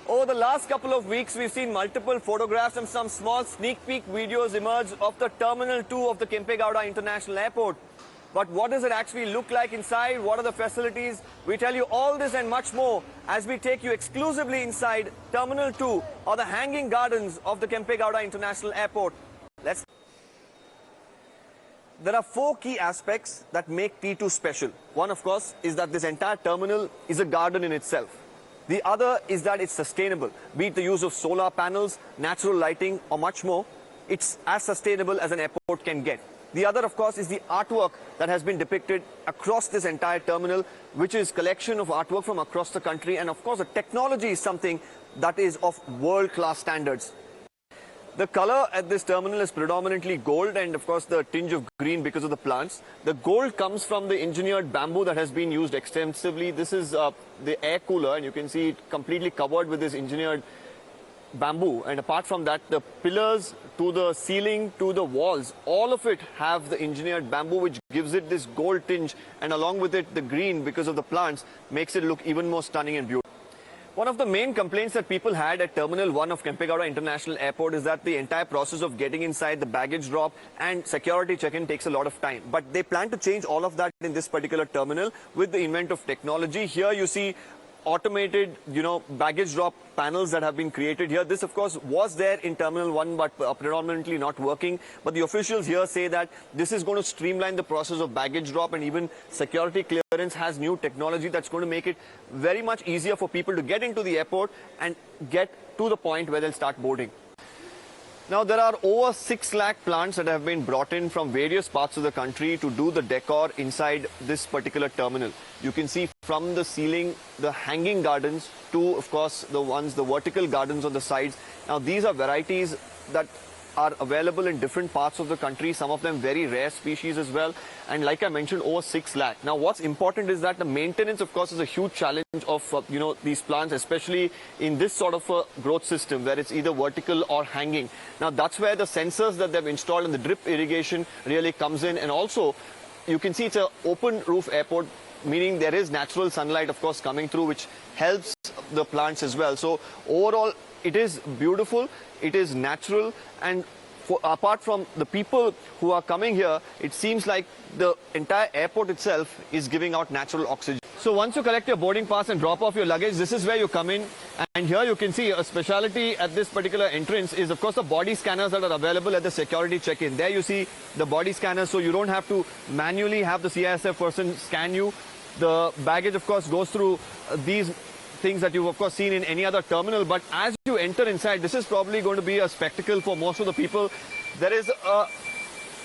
Over the last couple of weeks, we've seen multiple photographs and some small sneak peek videos emerge of the Terminal 2 of the Kempegowda International Airport. But what does it actually look like inside? What are the facilities? We tell you all this and much more as we take you exclusively inside Terminal 2 or the hanging gardens of the Kempegowda International Airport. There are four key aspects that make T2 special. One, of course, is that this entire terminal is a garden in itself. The other is that it's sustainable, be it the use of solar panels, natural lighting or much more. It's as sustainable as an airport can get. The other, of course, is the artwork that has been depicted across this entire terminal, which is collection of artwork from across the country. And of course, the technology is something that is of world-class standards. The color at this terminal is predominantly gold and of course the tinge of green because of the plants. The gold comes from the engineered bamboo that has been used extensively. This is the air cooler and you can see it completely covered with this engineered bamboo. And apart from that, the pillars to the ceiling to the walls, all of it have the engineered bamboo which gives it this gold tinge, and along with it the green because of the plants makes it look even more stunning and beautiful. One of the main complaints that people had at Terminal 1 of Kempegowda International Airport is that the entire process of getting inside the baggage drop and security check-in takes a lot of time. But they plan to change all of that in this particular terminal with the invent of technology. Here you see automated, baggage drop panels that have been created here. This, of course, was there in Terminal 1, but predominantly not working. But the officials here say that this is going to streamline the process of baggage drop, and even security clearance has new technology that's going to make it very much easier for people to get into the airport and get to the point where they'll start boarding. Now, there are over 6 lakh plants that have been brought in from various parts of the country to do the decor inside this particular terminal. You can see from the ceiling, the hanging gardens to, of course, the vertical gardens on the sides. Now, these are varieties that are available in different parts of the country, some of them very rare species as well. And like I mentioned, over 6 lakh. Now, what's important is that the maintenance, of course, is a huge challenge of, these plants, especially in this sort of a growth system where it's either vertical or hanging. Now, that's where the sensors that they've installed in the drip irrigation really comes in. And also, you can see it's an open roof airport, meaning there is natural sunlight, of course, coming through, which helps the plants as well. So overall, it is beautiful, it is natural, and apart from the people who are coming here, it seems like the entire airport itself is giving out natural oxygen. So once you collect your boarding pass and drop off your luggage, this is where you come in. And here you can see a speciality at this particular entrance is, of course, the body scanners that are available at the security check-in. There you see the body scanners, so you don't have to manually have the CISF person scan you. The baggage, of course, goes through these things that you've, of course, seen in any other terminal. But as you enter inside, this is probably going to be a spectacle for most of the people. There is a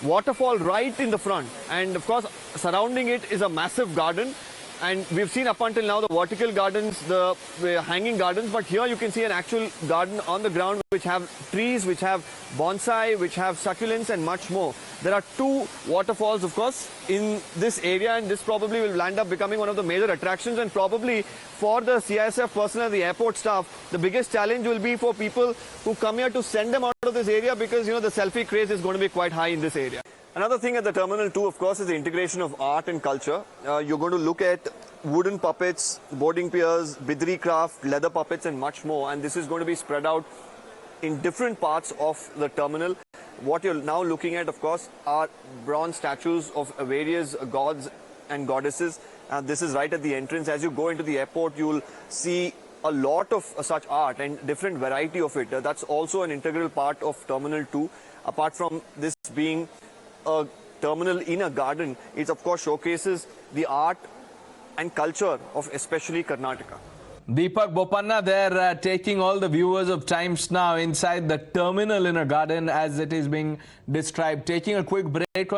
waterfall right in the front. And, of course, surrounding it is a massive garden. And we've seen up until now the vertical gardens, the hanging gardens, but here you can see an actual garden on the ground which have trees, which have bonsai, which have succulents and much more. There are 2 waterfalls, of course, in this area, and this probably will land up becoming one of the major attractions. And probably for the CISF personnel, the airport staff, the biggest challenge will be for people who come here to send them out of this area because, the selfie craze is going to be quite high in this area. Another thing at the Terminal 2, of course, is the integration of art and culture. You're going to look at wooden puppets, boarding piers, bidri craft, leather puppets and much more. And this is going to be spread out in different parts of the terminal. What you're now looking at, of course, are bronze statues of various gods and goddesses. This is right at the entrance. As you go into the airport, you'll see a lot of such art and different variety of it. That's also an integral part of Terminal 2. Apart from this being a terminal in a garden, it of course showcases the art and culture of especially Karnataka. Deepak Bopanna there taking all the viewers of Times Now inside the terminal in a garden as it is being described. Taking a quick break on